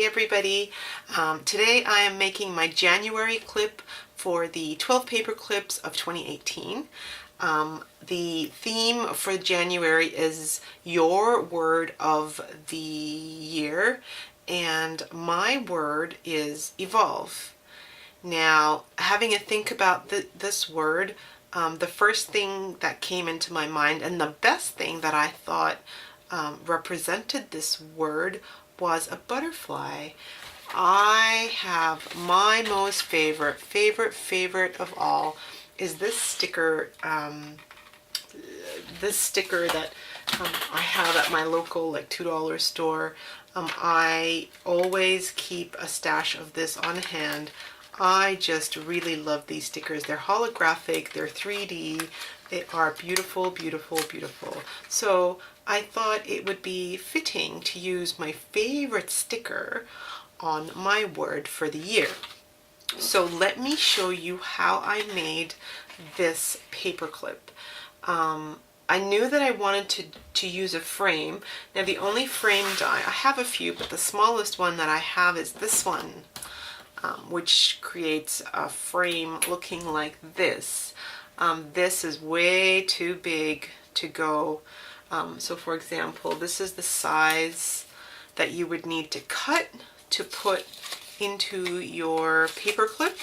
everybody. Today I am making my January clip for the 12 paper clips of 2018. The theme for January is your word of the year, and my word is evolve. Now, having a think about this word, the first thing that came into my mind and the best thing that I thought represented this word was a butterfly. I have my most favorite of all is this sticker. This sticker that I have at my local $2 store. I always keep a stash of this on hand. I just really love these stickers. They're holographic, they're 3D, they are beautiful, beautiful, beautiful. So I thought it would be fitting to use my favorite sticker on my word for the year. So let me show you how I made this paperclip. I knew that I wanted to use a frame. Now the only frame die, I have a few, but the smallest one that I have is this one, which creates a frame looking like this. This is way too big to go. So for example, this is the size that you would need to cut to put into your paperclip,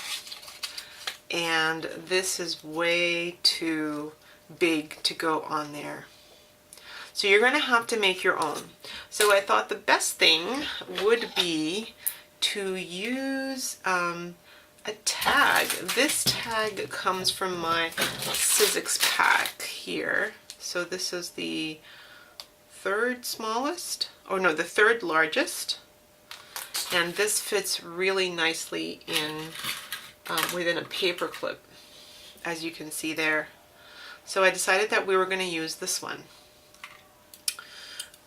and this is way too big to go on there. So you're going to have to make your own. So I thought the best thing would be to use a tag. This tag comes from my Sizzix pack here. So this is the third smallest, or no, the third largest, and this fits really nicely in within a paper clip, as you can see there. So I decided that we were going to use this one.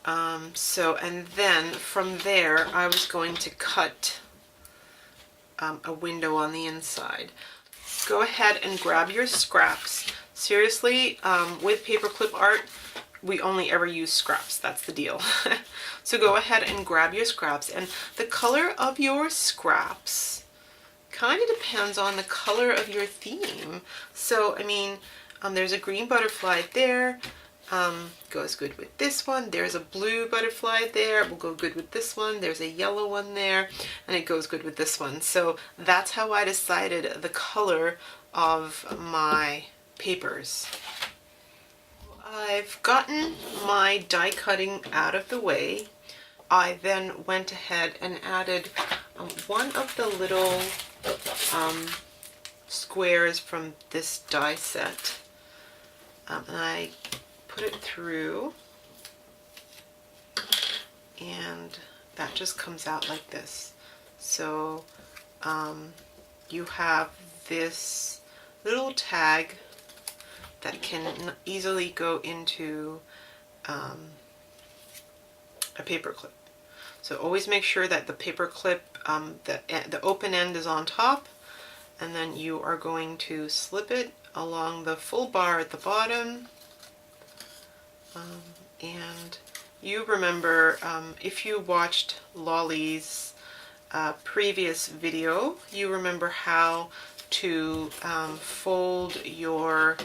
And then from there I was going to cut a window on the inside. Go ahead and grab your scraps. Seriously, with paperclip art, we only ever use scraps. That's the deal. So go ahead and grab your scraps, and the color of your scraps kind of depends on the color of your theme. So I mean, there's a green butterfly there, goes good with this one. There's a blue butterfly there, will go good with this one. There's a yellow one there, and it goes good with this one. So that's how I decided the color of my papers. I've gotten my die cutting out of the way. I then went ahead and added one of the little squares from this die set, and I put it through, and that just comes out like this. So you have this little tag that can easily go into a paper clip. So always make sure that the paper clip, the open end is on top, and then you are going to slip it along the full bar at the bottom. And you remember, if you watched Lolly's previous video, you remember how to fold your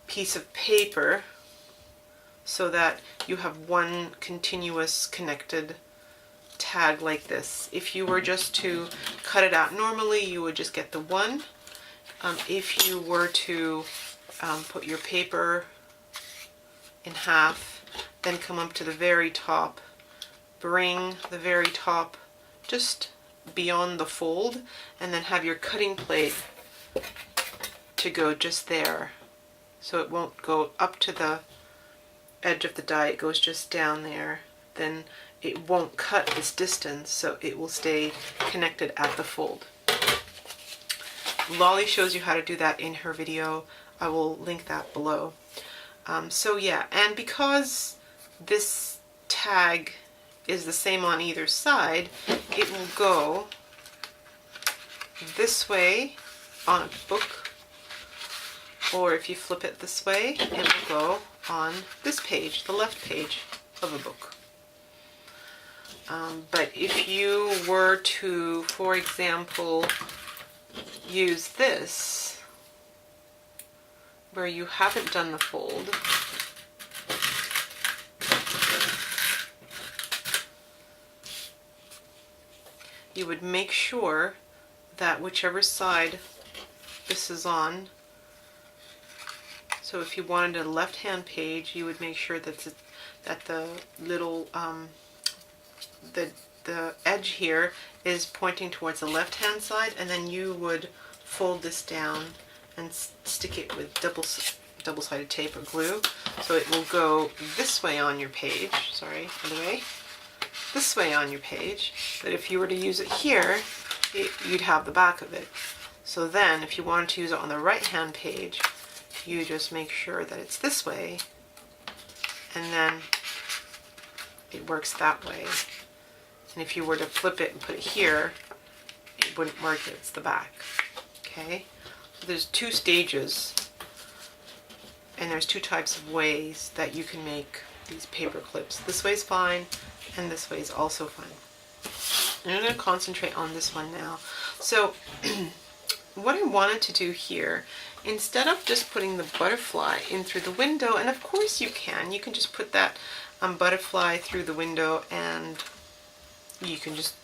piece of paper so that you have one continuous connected tag like this. If you were just to cut it out normally, you would just get the one. If you were to put your paper in half, then come up to the very top, bring the very top just beyond the fold, and then have your cutting plate to go just there. So it won't go up to the edge of the die, it goes just down there. Then it won't cut this distance, so it will stay connected at the fold. Lolly shows you how to do that in her video. I will link that below. So yeah, and because this tag is the same on either side, it will go this way on a book, or if you flip it this way, it will go on this page, the left page of a book. But if you were to, for example, use this, where you haven't done the fold, you would make sure that whichever side this is on, so if you wanted a left-hand page, you would make sure that the little the edge here is pointing towards the left-hand side, and then you would fold this down and stick it with double-sided tape or glue, so it will go this way on your page. Sorry, other way. This way on your page. But if you were to use it here, you'd have the back of it. So then, if you wanted to use it on the right-hand page, you just make sure that it's this way, and then it works that way. And if you were to flip it and put it here, it wouldn't work, it's the back. Okay? So there's two stages, and there's two types of ways that you can make these paper clips. This way's fine, and this way is also fine. And I'm going to concentrate on this one now. So what I wanted to do here, instead of just putting the butterfly in through the window, and of course you can just put that butterfly through the window and you can just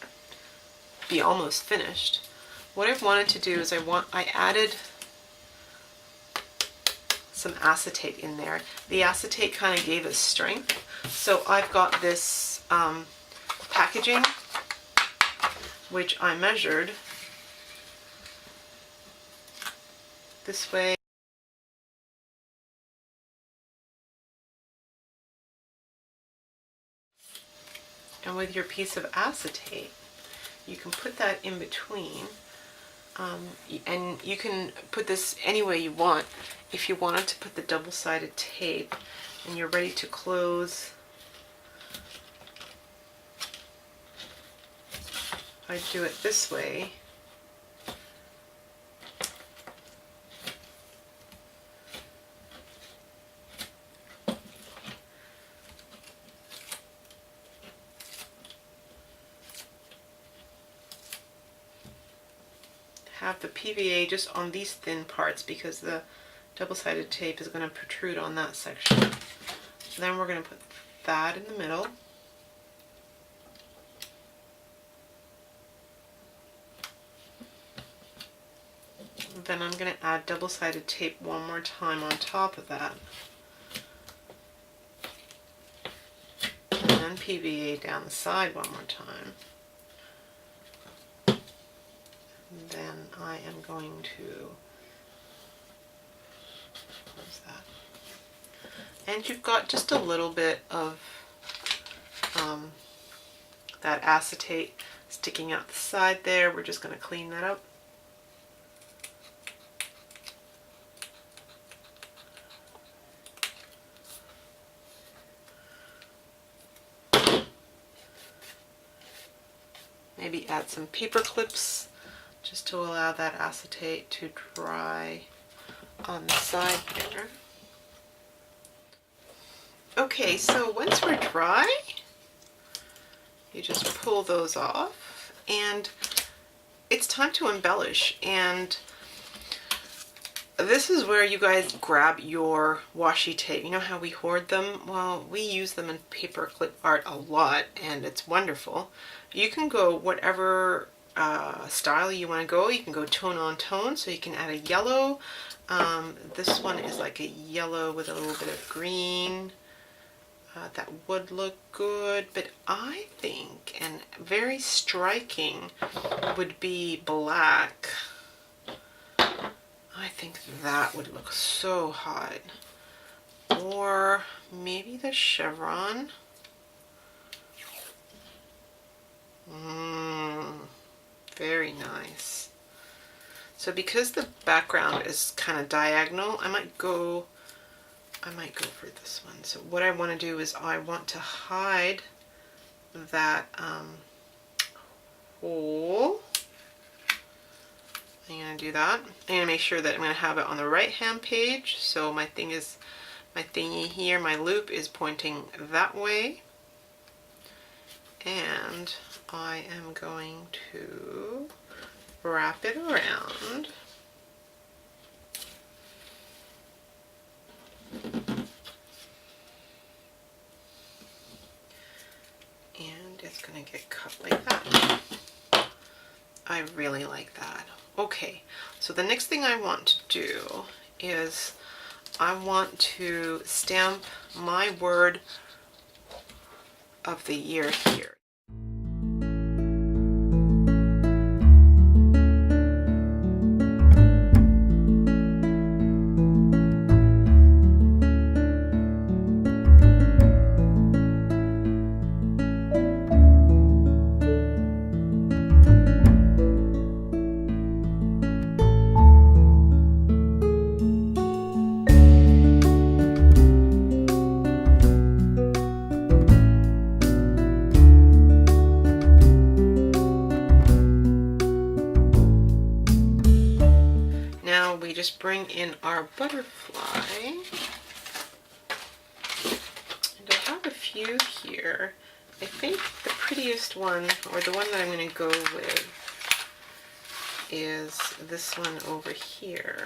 be almost finished. What I wanted to do is I added some acetate in there. The acetate kind of gave it strength. So I've got this packaging, which I measured this way. And with your piece of acetate, you can put that in between, and you can put this any way you want. If you wanted to put the double-sided tape and you're ready to close, I do it this way. Have the PVA just on these thin parts because the double-sided tape is going to protrude on that section. So then we're going to put that in the middle. Then I'm going to add double-sided tape one more time on top of that. And then PVA down the side one more time. And then I am going to close that. And you've got just a little bit of that acetate sticking out the side there. We're just going to clean that up. Maybe add some paper clips just to allow that acetate to dry on the side there. Okay, so once we're dry, you just pull those off, and it's time to embellish. And this is where you guys grab your washi tape. You know how we hoard them? Well, we use them in paper clip art a lot, and it's wonderful. You can go whatever style you want to go. You can go tone on tone, so you can add a yellow. This one is like a yellow with a little bit of green. That would look good, but I think, and very striking, would be black. I think that would look so hot. Or maybe the chevron. Very nice. So because the background is kind of diagonal, I might go for this one. So what I want to do is I want to hide that hole. I'm going to do that. I'm going to make sure that I'm going to have it on the right hand page. So my thingy here, my loop is pointing that way. and I am going to wrap it around. And it's going to get cut like that. I really like that. Okay, so the next thing I want to do is I want to stamp my word of the year here. We just bring in our butterfly, and I have a few here. I think the prettiest one, or the one that I'm going to go with, is this one over here.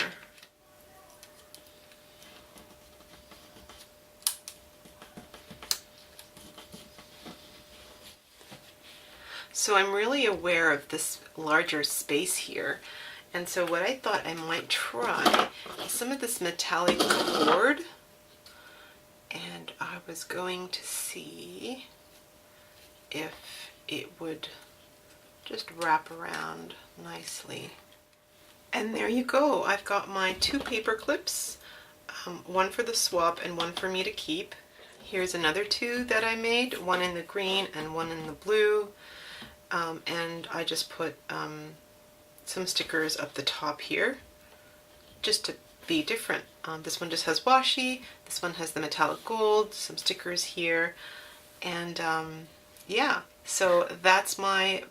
So I'm really aware of this larger space here. And so what I thought I might try is some of this metallic cord, and I was going to see if it would just wrap around nicely. And there you go. I've got my 2 paper clips, one for the swap and one for me to keep. Here's another 2 that I made, one in the green and one in the blue, and I just put some stickers up the top here just to be different. This one just has washi, this one has the metallic gold, some stickers here, and yeah, so that's my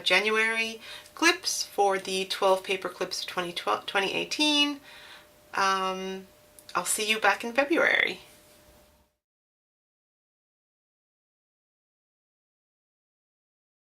January clips for the 12 paper clips of 2018. I'll see you back in February.